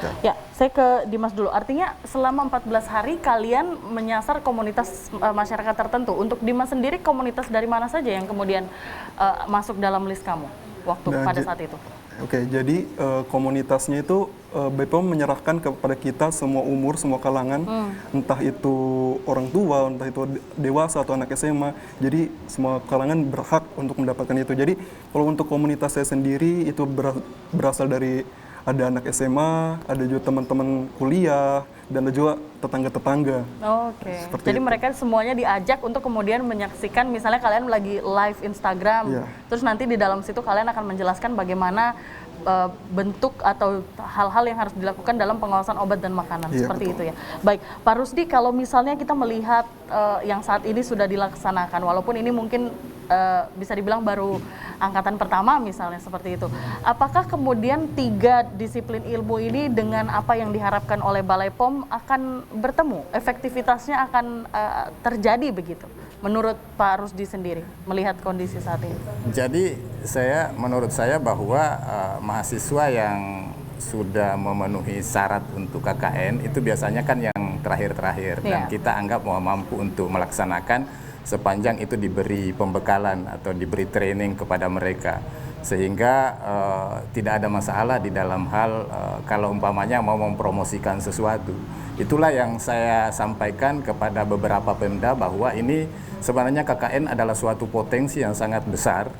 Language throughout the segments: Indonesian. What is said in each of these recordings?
kita. Ya, saya ke Dimas dulu. Artinya selama 14 hari kalian menyasar komunitas masyarakat tertentu. Untuk Dimas sendiri, komunitas dari mana saja yang kemudian masuk dalam list kamu pada saat itu? Oke, jadi komunitasnya itu BPOM menyerahkan kepada kita semua umur, semua kalangan, entah itu orang tua, entah itu dewasa atau anak SMA. Jadi semua kalangan berhak untuk mendapatkan itu. Jadi kalau untuk komunitas saya sendiri itu berasal dari ada anak SMA, ada juga teman-teman kuliah, dan ada juga tetangga-tetangga. Oke. Jadi itu. Mereka semuanya diajak untuk kemudian menyaksikan, misalnya kalian lagi live Instagram, terus nanti di dalam situ kalian akan menjelaskan bagaimana bentuk atau hal-hal yang harus dilakukan dalam pengawasan obat dan makanan, seperti betul. Itu ya. Baik, Pak Rusdi, kalau misalnya kita melihat yang saat ini sudah dilaksanakan, walaupun ini mungkin bisa dibilang baru angkatan pertama misalnya seperti itu. Apakah kemudian 3 disiplin ilmu ini dengan apa yang diharapkan oleh Balai POM akan bertemu? Efektivitasnya akan terjadi begitu? Menurut Pak Rusdi sendiri, melihat kondisi saat ini? Jadi menurut saya bahwa mahasiswa yang sudah memenuhi syarat untuk KKN itu biasanya kan yang terakhir-terakhir. Dan kita anggap mampu untuk melaksanakan sepanjang itu diberi pembekalan atau diberi training kepada mereka. Sehingga tidak ada masalah di dalam hal kalau umpamanya mau mempromosikan sesuatu. Itulah yang saya sampaikan kepada beberapa Pemda bahwa ini sebenarnya KKN adalah suatu potensi yang sangat besar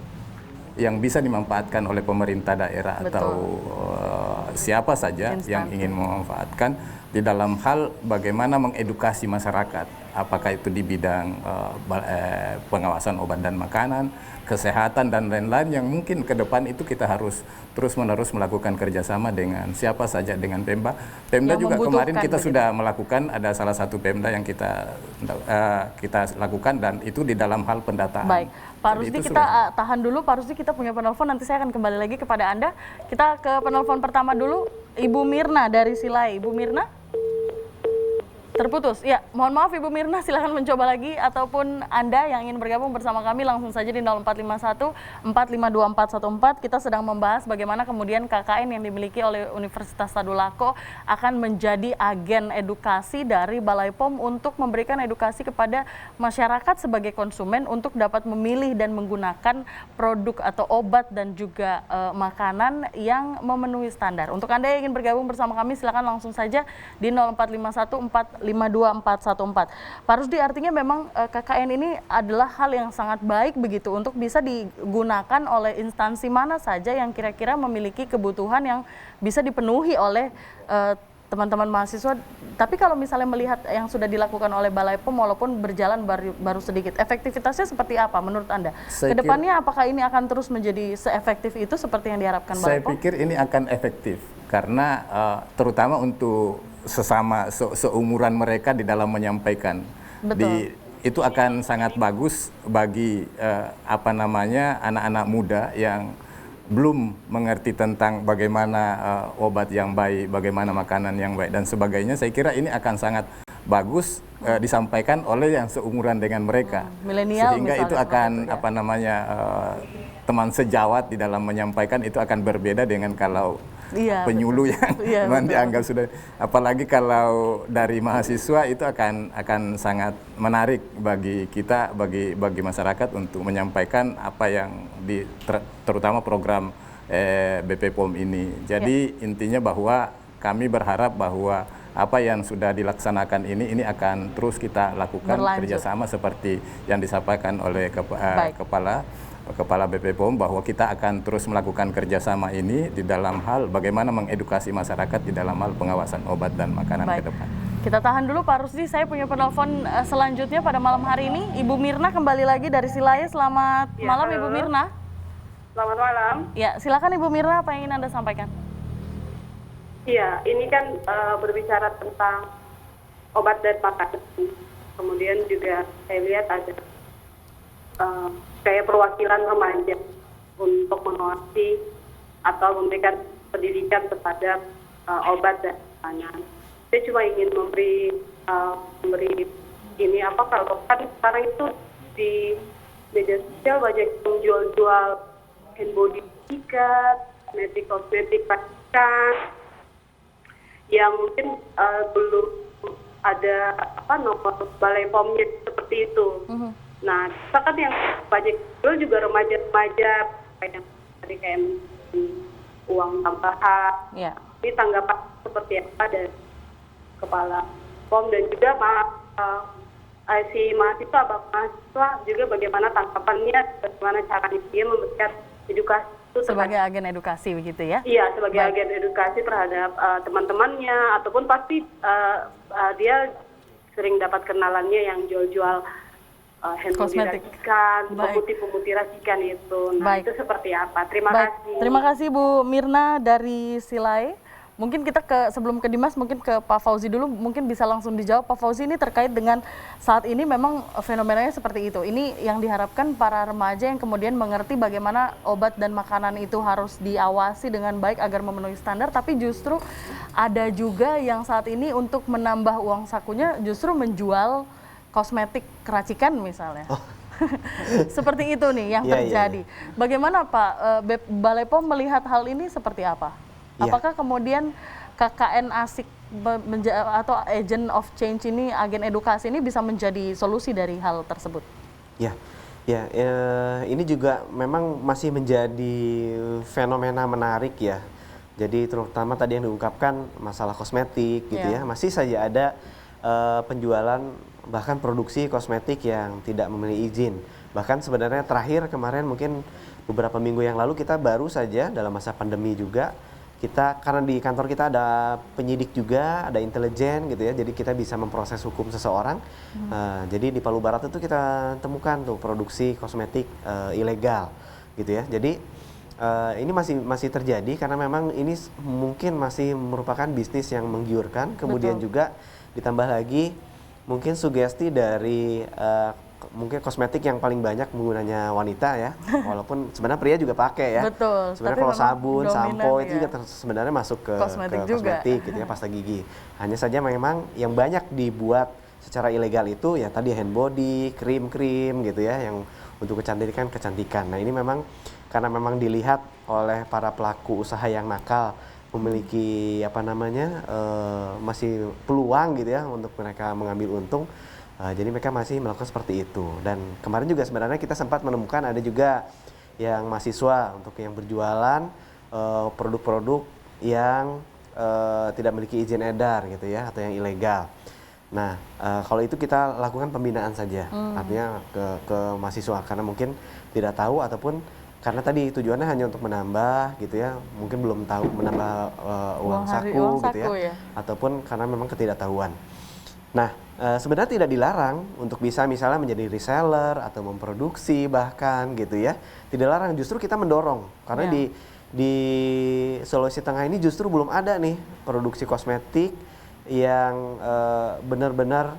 yang bisa dimanfaatkan oleh pemerintah daerah. Betul. Atau siapa saja yang ingin memanfaatkan di dalam hal bagaimana mengedukasi masyarakat, apakah itu di bidang pengawasan obat dan makanan, kesehatan dan lain-lain yang mungkin ke depan itu kita harus terus-menerus melakukan kerjasama dengan siapa saja, dengan Pemda juga kemarin kita sudah melakukan, ada salah satu Pemda yang kita lakukan dan itu di dalam hal pendataan. Baik, Pak Rusdi kita tahan dulu, Pak Rusdi kita punya penelpon, nanti saya akan kembali lagi kepada Anda. Kita ke penelpon pertama dulu, Ibu Mirna dari Silai. Ibu Mirna? Terputus. Ya, mohon maaf Ibu Mirna, silahkan mencoba lagi ataupun Anda yang ingin bergabung bersama kami langsung saja di 0451 452414. Kita sedang membahas bagaimana kemudian KKN yang dimiliki oleh Universitas Tadulako akan menjadi agen edukasi dari Balai POM untuk memberikan edukasi kepada masyarakat sebagai konsumen untuk dapat memilih dan menggunakan produk atau obat dan juga makanan yang memenuhi standar. Untuk Anda yang ingin bergabung bersama kami silakan langsung saja di 0451 452414. Pak Rusdi, artinya memang KKN ini adalah hal yang sangat baik begitu untuk bisa digunakan oleh instansi mana saja yang kira-kira memiliki kebutuhan yang bisa dipenuhi oleh teman-teman mahasiswa. Tapi kalau misalnya melihat yang sudah dilakukan oleh Balai POM walaupun berjalan baru sedikit, efektivitasnya seperti apa menurut Anda? Kedepannya apakah ini akan terus menjadi seefektif itu seperti yang diharapkan Balai POM? Saya pikir ini akan efektif karena terutama untuk seumuran mereka di dalam menyampaikan. Itu akan sangat bagus bagi anak-anak muda yang belum mengerti tentang bagaimana obat yang baik, bagaimana makanan yang baik dan sebagainya. Saya kira ini akan sangat bagus disampaikan oleh yang seumuran dengan mereka. Milenial sehingga itu akan teman sejawat di dalam menyampaikan itu akan berbeda dengan kalau penyuluh yang dianggap sudah, apalagi kalau dari mahasiswa itu akan sangat menarik bagi kita, bagi masyarakat untuk menyampaikan apa yang terutama program BP POM ini. Jadi intinya bahwa kami berharap bahwa apa yang sudah dilaksanakan ini akan terus kita lakukan kerjasama seperti yang disampaikan oleh Kepala BP POM bahwa kita akan terus melakukan kerjasama ini di dalam hal bagaimana mengedukasi masyarakat di dalam hal pengawasan obat dan makanan ke depan. Kita tahan dulu Pak Rusdi, saya punya penelpon selanjutnya pada malam hari ini. Ibu Mirna kembali lagi dari Silai. Selamat malam Ibu Mirna. Selamat malam. Ya, silakan Ibu Mirna, apa yang ingin Anda sampaikan? Iya, ini kan berbicara tentang obat dan makanan. Kemudian juga saya lihat ada kayak perwakilan remaja untuk mengawasi atau memberikan pendidikan kepada obat dan makanan. Saya cuma ingin memberi ini kalau kan sekarang itu di media sosial banyak yang jual hand body sticker, kosmetik pastikan. yang mungkin belum ada nomor balai POM-nya seperti itu. Nah, kita kan yang banyak jual juga remaja-remaja yang tadi kayak uang tambahan. Ya. Ini tanggapan seperti apa dari kepala POM dan juga si mahasiswa juga bagaimana tanggapannya, bagaimana caranya dia memberikan edukasi itu Sebagai agen edukasi begitu ya? Iya, sebagai agen edukasi terhadap teman-temannya, ataupun pasti dia sering dapat kenalannya yang jual-jual handphone Kosmetik. diracikan, Baik. pemutih racikan itu. Nah, Baik. itu seperti apa? Terima Baik, kasih. terima kasih Bu Mirna dari Silai. Mungkin kita sebelum ke Dimas, mungkin ke Pak Fauzi dulu, mungkin bisa langsung dijawab. Pak Fauzi, ini terkait dengan saat ini memang fenomenanya seperti itu. Ini yang diharapkan para remaja yang kemudian mengerti bagaimana obat dan makanan itu harus diawasi dengan baik agar memenuhi standar, tapi justru ada juga yang saat ini untuk menambah uang sakunya justru menjual kosmetik keracikan misalnya. Seperti itu nih yang terjadi. Bagaimana Pak Balai POM melihat hal ini seperti apa? Apakah kemudian KKN asik atau agent of change ini, agen edukasi ini bisa menjadi solusi dari hal tersebut? Ini juga memang masih menjadi fenomena menarik ya. Jadi terutama tadi yang diungkapkan masalah kosmetik gitu ya, masih saja ada penjualan bahkan produksi kosmetik yang tidak memiliki izin. Bahkan sebenarnya terakhir kemarin mungkin beberapa minggu yang lalu kita baru saja dalam masa pandemi juga, kita karena di kantor kita ada penyidik juga, ada intelijen gitu ya, jadi kita bisa memproses hukum seseorang. Jadi di Palu Barat itu kita temukan tuh produksi kosmetik ilegal gitu ya. Jadi ini masih terjadi karena memang ini mungkin masih merupakan bisnis yang menggiurkan. Kemudian juga ditambah lagi mungkin sugesti dari mungkin kosmetik yang paling banyak penggunanya wanita ya, walaupun sebenarnya pria juga pakai ya. Betul. Sebenarnya kalau sabun, sampo itu juga sebenarnya masuk ke kosmetik gitu ya, pasta gigi. Hanya saja memang yang banyak dibuat secara ilegal itu ya tadi hand body, krim-krim gitu ya, yang untuk kecantikan. Nah ini memang karena memang dilihat oleh para pelaku usaha yang nakal memiliki masih peluang gitu ya untuk mereka mengambil untung. Jadi mereka masih melakukan seperti itu. Dan kemarin juga sebenarnya kita sempat menemukan ada juga yang mahasiswa untuk yang berjualan produk-produk yang tidak memiliki izin edar gitu ya, atau yang ilegal. Nah, kalau itu kita lakukan pembinaan saja, artinya ke mahasiswa karena mungkin tidak tahu ataupun karena tadi tujuannya hanya untuk menambah gitu ya, mungkin belum tahu menambah uang saku gitu ya, ataupun karena memang ketidaktahuan. Nah, sebenarnya tidak dilarang untuk bisa misalnya menjadi reseller atau memproduksi bahkan gitu ya. Tidak larang, justru kita mendorong karena di Sulawesi Tengah ini justru belum ada nih produksi kosmetik yang benar-benar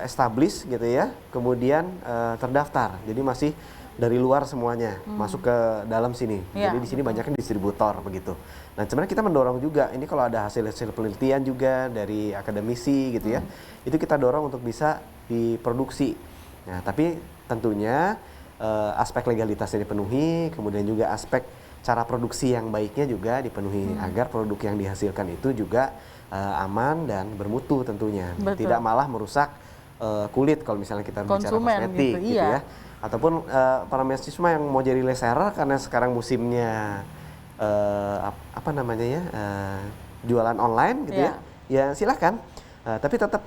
established gitu ya. Kemudian terdaftar. Jadi masih dari luar semuanya masuk ke dalam sini. Jadi di sini banyaknya distributor begitu. Nah, sebenarnya kita mendorong juga ini kalau ada hasil-hasil penelitian juga dari akademisi gitu ya. Itu kita dorong untuk bisa diproduksi. Nah, tapi tentunya aspek legalitasnya dipenuhi, kemudian juga aspek cara produksi yang baiknya juga dipenuhi agar produk yang dihasilkan itu juga aman dan bermutu tentunya. Tidak malah merusak kulit kalau misalnya kita bicara kosmetik gitu ya. Ataupun para mahasiswa yang mau jadi reseller karena sekarang musimnya jualan online gitu ya silahkan, tapi tetap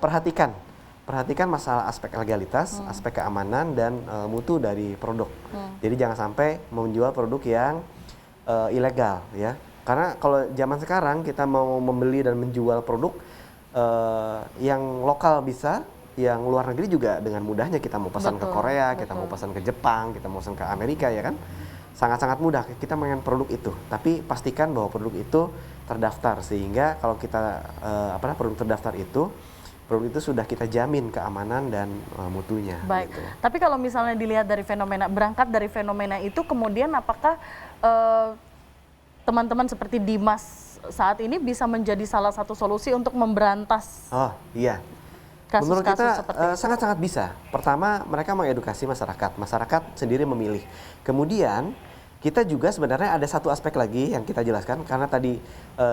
perhatikan masalah aspek legalitas, aspek keamanan dan mutu dari produk. Jadi jangan sampai menjual produk yang ilegal ya, karena kalau zaman sekarang kita mau membeli dan menjual produk yang lokal bisa, yang luar negeri juga dengan mudahnya. Kita mau pesan ke Korea, kita mau pesan ke Jepang, kita mau pesan ke Amerika ya kan, sangat-sangat mudah kita mengen produk itu. Tapi pastikan bahwa produk itu terdaftar, sehingga kalau kita produk terdaftar itu, produk itu sudah kita jamin keamanan dan mutunya. Baik. Gitu. Tapi kalau misalnya dilihat dari berangkat dari fenomena itu, kemudian apakah teman-teman seperti Dimas saat ini bisa menjadi salah satu solusi untuk memberantas? Oh iya. Menurut kita sangat-sangat bisa. Pertama, mereka mengedukasi masyarakat sendiri memilih. Kemudian kita juga sebenarnya ada satu aspek lagi yang kita jelaskan karena tadi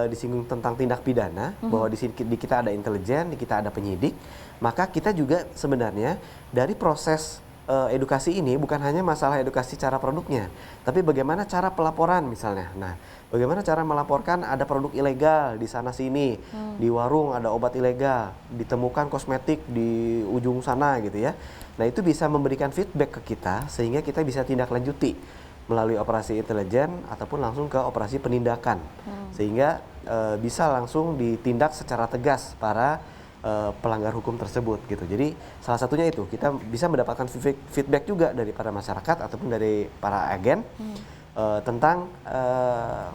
disinggung tentang tindak pidana bahwa di sini di kita ada intelijen, di kita ada penyidik, maka kita juga sebenarnya dari proses edukasi ini bukan hanya masalah edukasi cara produknya, tapi bagaimana cara pelaporan misalnya. Nah, bagaimana cara melaporkan ada produk ilegal di sana sini, di warung ada obat ilegal, ditemukan kosmetik di ujung sana gitu ya. Nah, itu bisa memberikan feedback ke kita sehingga kita bisa tindak lanjuti melalui operasi intelijen ataupun langsung ke operasi penindakan sehingga bisa langsung ditindak secara tegas para pelanggar hukum tersebut gitu. Jadi salah satunya itu kita bisa mendapatkan feedback juga dari para masyarakat ataupun dari para agen tentang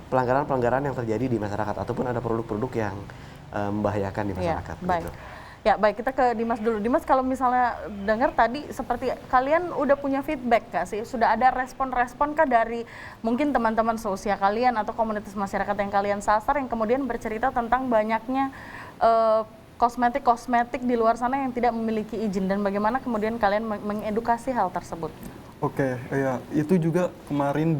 pelanggaran-pelanggaran yang terjadi di masyarakat ataupun ada produk-produk yang membahayakan di masyarakat. Ya, baik. Gitu. Ya baik, kita ke Dimas dulu. Dimas, kalau misalnya dengar tadi seperti kalian udah punya feedback kah sih? Sudah ada respon-respon kah dari mungkin teman-teman seusia kalian atau komunitas masyarakat yang kalian sasar yang kemudian bercerita tentang banyaknya kosmetik-kosmetik di luar sana yang tidak memiliki izin dan bagaimana kemudian kalian mengedukasi hal tersebut? Oke, ya itu juga kemarin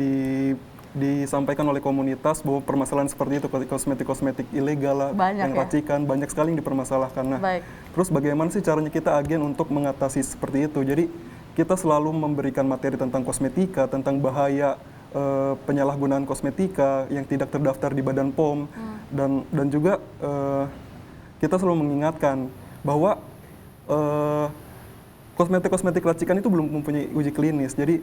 disampaikan oleh komunitas bahwa permasalahan seperti itu, kosmetik-kosmetik ilegal lah, yang racikan, banyak sekali yang dipermasalahkan. Nah, terus bagaimana sih caranya kita agen untuk mengatasi seperti itu? Jadi kita selalu memberikan materi tentang kosmetika, tentang bahaya penyalahgunaan kosmetika yang tidak terdaftar di Badan POM, dan juga kita selalu mengingatkan bahwa kosmetik-kosmetik racikan itu belum mempunyai uji klinis. Jadi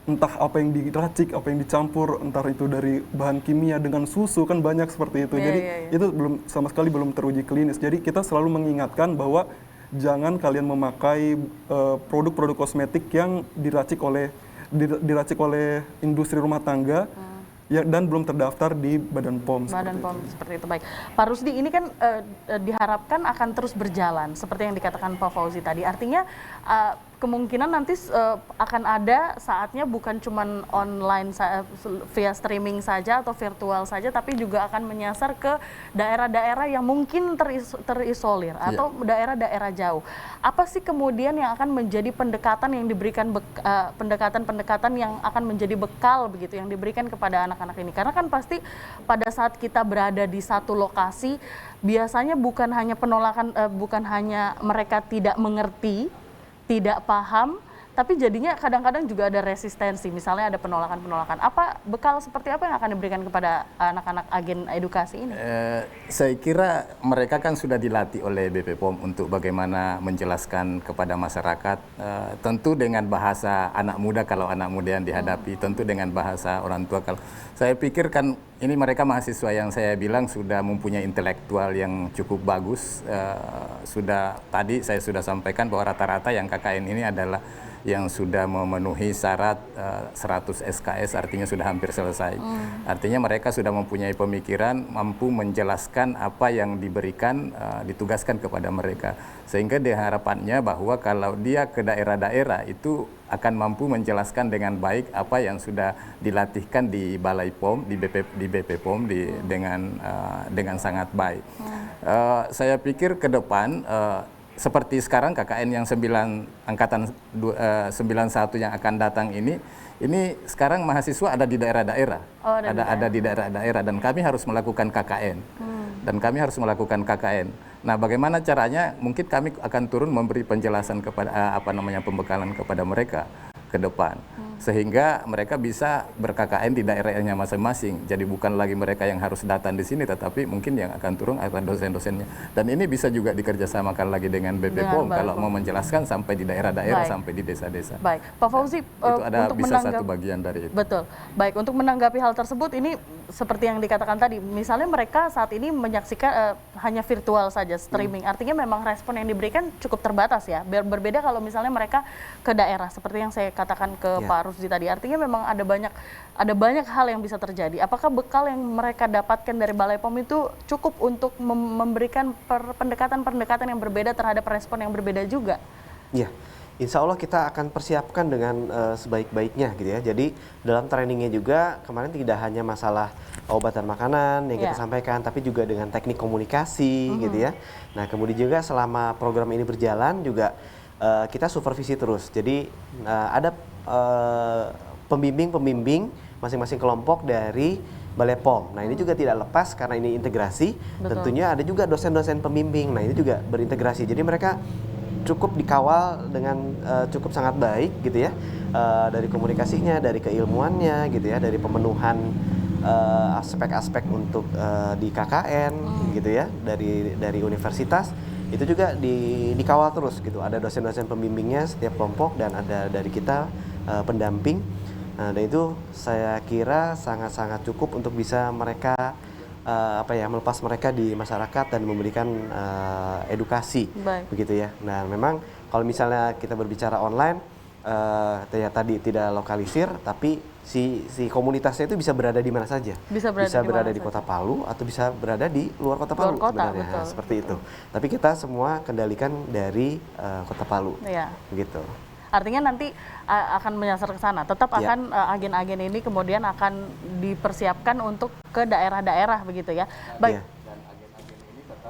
entah apa yang diracik, apa yang dicampur, entah itu dari bahan kimia dengan susu, kan banyak seperti itu. Jadi itu sama sekali belum teruji klinis. Jadi kita selalu mengingatkan bahwa jangan kalian memakai produk-produk kosmetik yang diracik oleh industri rumah tangga dan belum terdaftar di Badan POM. Badan POM seperti itu. Baik, Pak Rusdi, ini kan diharapkan akan terus berjalan seperti yang dikatakan Pak Fauzi tadi. Artinya kemungkinan nanti akan ada saatnya bukan cuma online via streaming saja atau virtual saja, tapi juga akan menyasar ke daerah-daerah yang mungkin terisolir atau daerah-daerah jauh. Apa sih kemudian yang akan menjadi pendekatan yang diberikan pendekatan-pendekatan yang akan menjadi bekal begitu yang diberikan kepada anak-anak ini? Karena kan pasti pada saat kita berada di satu lokasi biasanya bukan hanya penolakan, bukan hanya mereka tidak mengerti, tidak paham, tapi jadinya kadang-kadang juga ada resistensi, misalnya ada penolakan-penolakan. Apa bekal seperti apa yang akan diberikan kepada anak-anak agen edukasi ini? Saya kira mereka kan sudah dilatih oleh BP POM untuk bagaimana menjelaskan kepada masyarakat, tentu dengan bahasa anak muda kalau anak muda yang dihadapi, tentu dengan bahasa orang tua. Kalau saya pikir kan ini mereka mahasiswa yang saya bilang sudah mempunyai intelektual yang cukup bagus. Tadi saya sudah sampaikan bahwa rata-rata yang KKN ini adalah yang sudah memenuhi syarat 100 SKS, artinya sudah hampir selesai. Artinya mereka sudah mempunyai pemikiran, mampu menjelaskan apa yang diberikan, ditugaskan kepada mereka. Sehingga diharapannya bahwa kalau dia ke daerah-daerah itu akan mampu menjelaskan dengan baik apa yang sudah dilatihkan di Balai POM, di BP POM dengan sangat baik. Saya pikir ke depan seperti sekarang KKN yang angkatan 91 yang akan datang ini sekarang mahasiswa ada di daerah-daerah, ada di daerah-daerah dan kami harus melakukan KKN. Dan kami harus melakukan KKN. Nah, bagaimana caranya? Mungkin kami akan turun memberi penjelasan kepada pembekalan kepada mereka ke depan. Sehingga mereka bisa ber-KKN di daerahnya masing-masing. Jadi bukan lagi mereka yang harus datang di sini, tetapi mungkin yang akan turun adalah dosen-dosennya. Dan ini bisa juga dikerjasamakan lagi dengan BP POM kalau mau menjelaskan sampai di daerah-daerah, sampai di desa-desa. Baik, Pak Fauzi, itu ada bisa satu bagian dari itu. Betul. Baik, untuk menanggapi hal tersebut, ini seperti yang dikatakan tadi, misalnya mereka saat ini menyaksikan hanya virtual saja, streaming. Artinya memang respon yang diberikan cukup terbatas ya. Berbeda kalau misalnya mereka ke daerah, seperti yang saya katakan ke Pak Rusdi tadi. Artinya memang ada banyak hal yang bisa terjadi. Apakah bekal yang mereka dapatkan dari Balai POM itu cukup untuk memberikan pendekatan-pendekatan yang berbeda terhadap respon yang berbeda juga? Iya, insya Allah kita akan persiapkan dengan sebaik-baiknya gitu ya. Jadi dalam trainingnya juga kemarin tidak hanya masalah obat dan makanan yang kita sampaikan, tapi juga dengan teknik komunikasi gitu ya. Nah, kemudian juga selama program ini berjalan juga kita supervisi terus. Jadi ada pembimbing-pembimbing masing-masing kelompok dari Balai POM. Nah, ini juga tidak lepas karena ini integrasi. Tentunya ada juga dosen-dosen pembimbing. Nah, ini juga berintegrasi. Jadi mereka cukup dikawal dengan cukup sangat baik gitu ya, dari komunikasinya, dari keilmuannya gitu ya, dari pemenuhan aspek-aspek untuk di KKN gitu ya, dari universitas itu juga dikawal terus gitu. Ada dosen-dosen pembimbingnya setiap kelompok dan ada dari kita pendamping. Dan itu saya kira sangat-sangat cukup untuk bisa mereka melepas mereka di masyarakat dan memberikan edukasi. Baik. Begitu ya. Nah, memang kalau misalnya kita berbicara online ya tadi tidak lokalisir, tapi si komunitasnya itu bisa berada di mana saja. Bisa berada di Kota Palu atau bisa berada di luar Kota Palu sebenarnya. Nah, seperti itu. Tapi kita semua kendalikan dari Kota Palu. Iya. Begitu. Artinya nanti akan menyasar ke sana. Tetap akan agen-agen ini kemudian akan dipersiapkan untuk ke daerah-daerah begitu ya. Baik.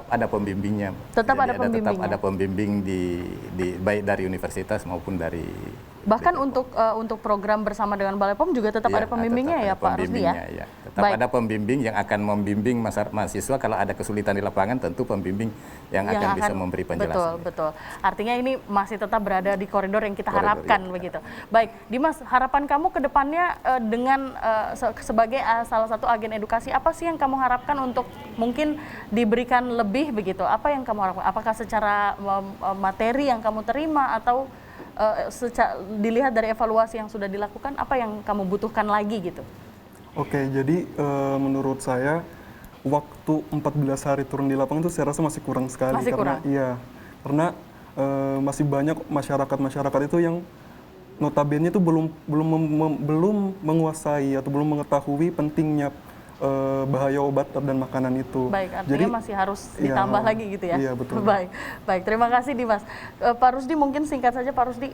Ada pembimbingnya. Tetap Jadi ada pembimbingnya. tetap ada pembimbing di baik dari universitas maupun dari bahkan untuk program bersama dengan Balai POM juga tetap ada pembimbingnya ya Pak Rusdi ya? Tetap ada pembimbing yang akan membimbing mahasiswa kalau ada kesulitan di lapangan, tentu pembimbing yang akan bisa memberi penjelasan. Betul. Artinya ini masih tetap berada di koridor yang kita harapkan begitu. Baik, Dimas, harapan kamu ke depannya dengan sebagai salah satu agen edukasi, apa sih yang kamu harapkan untuk mungkin diberikan lebih begitu? Apa yang kamu harapkan? Apakah secara materi yang kamu terima atau dilihat dari evaluasi yang sudah dilakukan, apa yang kamu butuhkan lagi gitu? Oke, jadi menurut saya waktu 14 hari turun di lapangan itu saya rasa masih kurang sekali. Karena masih banyak masyarakat itu yang notabene itu belum menguasai atau belum mengetahui pentingnya bahaya obat dan makanan itu. Baik, artinya masih harus ditambah lagi gitu ya? Iya, betul. Baik, terima kasih Dimas. Pak Rusdi, mungkin singkat saja Pak Rusdi,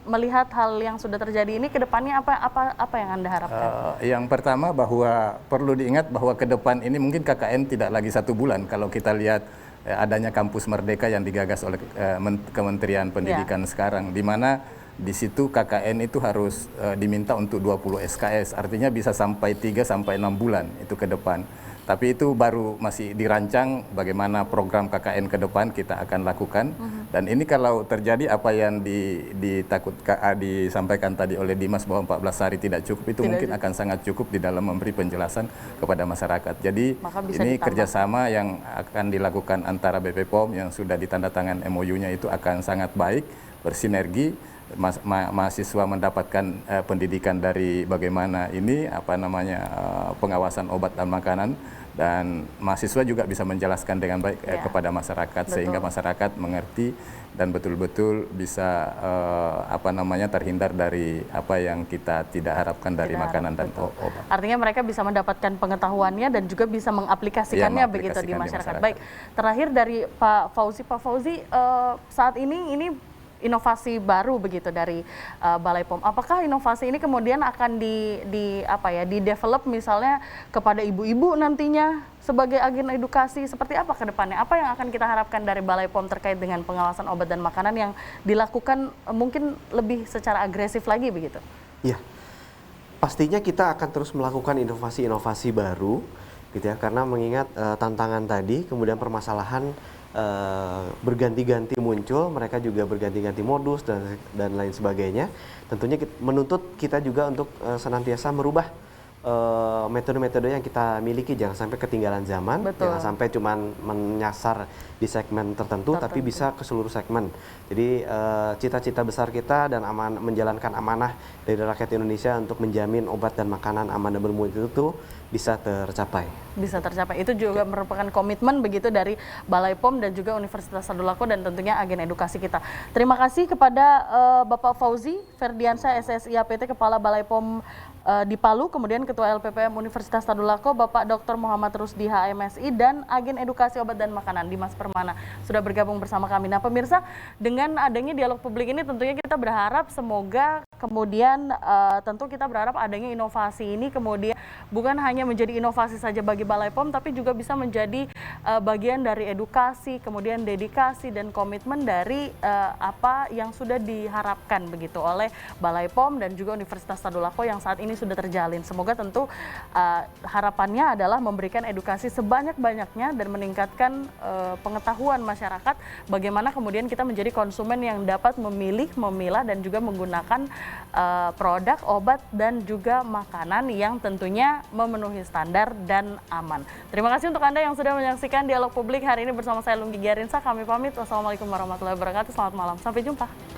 melihat hal yang sudah terjadi ini ke depannya apa yang Anda harapkan? Yang pertama bahwa perlu diingat bahwa ke depan ini mungkin KKN tidak lagi 1 bulan kalau kita lihat adanya kampus Merdeka yang digagas oleh Kementerian Pendidikan sekarang, di mana di situ KKN itu harus diminta untuk 20 SKS, artinya bisa sampai 3 sampai 6 bulan itu ke depan. Tapi itu baru masih dirancang bagaimana program KKN ke depan kita akan lakukan. Dan ini kalau terjadi apa yang disampaikan tadi oleh Dimas bahwa 14 hari tidak cukup, itu mungkin akan sangat cukup di dalam memberi penjelasan kepada masyarakat. Jadi ini kerjasama yang akan dilakukan antara BP POM yang sudah ditandatangan MOU-nya itu akan sangat baik, bersinergi. Mahasiswa mendapatkan pendidikan dari bagaimana ini pengawasan obat dan makanan, dan mahasiswa juga bisa menjelaskan dengan baik kepada masyarakat. Betul. Sehingga masyarakat mengerti dan betul-betul bisa terhindar dari apa yang kita tidak harapkan dari makanan dan obat. Artinya mereka bisa mendapatkan pengetahuannya dan juga bisa mengaplikasikannya begitu di masyarakat. Baik, terakhir dari Pak Fauzi, saat ini inovasi baru begitu dari Balai POM. Apakah inovasi ini kemudian akan di-develop misalnya kepada ibu-ibu nantinya sebagai agen edukasi, seperti apa ke depannya? Apa yang akan kita harapkan dari Balai POM terkait dengan pengawasan obat dan makanan yang dilakukan mungkin lebih secara agresif lagi begitu? Ya, pastinya kita akan terus melakukan inovasi-inovasi baru gitu ya, karena mengingat tantangan tadi, kemudian permasalahan berganti-ganti muncul, mereka juga berganti-ganti modus dan lain sebagainya. Tentunya menuntut kita juga untuk senantiasa merubah metode-metode yang kita miliki, jangan sampai ketinggalan zaman. Betul. Jangan sampai cuma menyasar di segmen tertentu, tapi bisa ke seluruh segmen. Jadi cita-cita besar kita dan menjalankan amanah dari rakyat Indonesia untuk menjamin obat dan makanan aman dan bermutu itu bisa tercapai. Bisa tercapai. Itu juga merupakan komitmen begitu dari Balai POM dan juga Universitas Tadulako dan tentunya agen edukasi kita. Terima kasih kepada Bapak Fauzi Ferdiansyah, SSI APT, Kepala Balai POM di Palu, kemudian Ketua LPPM Universitas Tadulako, Bapak Dr. Muhammad Rusdi HMSI, dan agen edukasi obat dan makanan Dimas Permana sudah bergabung bersama kami. Nah pemirsa, dengan adanya dialog publik ini tentunya kita berharap semoga kemudian tentu kita berharap adanya inovasi ini kemudian bukan hanya menjadi inovasi saja bagi Balai POM, tapi juga bisa menjadi bagian dari edukasi, kemudian dedikasi dan komitmen dari apa yang sudah diharapkan begitu oleh Balai POM dan juga Universitas Tadulako yang saat ini sudah terjalin. Semoga tentu harapannya adalah memberikan edukasi sebanyak-banyaknya dan meningkatkan pengetahuan masyarakat bagaimana kemudian kita menjadi konsumen yang dapat memilih, memilah dan juga menggunakan produk, obat dan juga makanan yang tentunya memenuhi standar dan aman. Terima kasih untuk Anda yang sudah menyaksikan Dialog Publik hari ini bersama saya Lunggi Giarinsa. Kami pamit. Wassalamualaikum warahmatullahi wabarakatuh. Selamat malam. Sampai jumpa.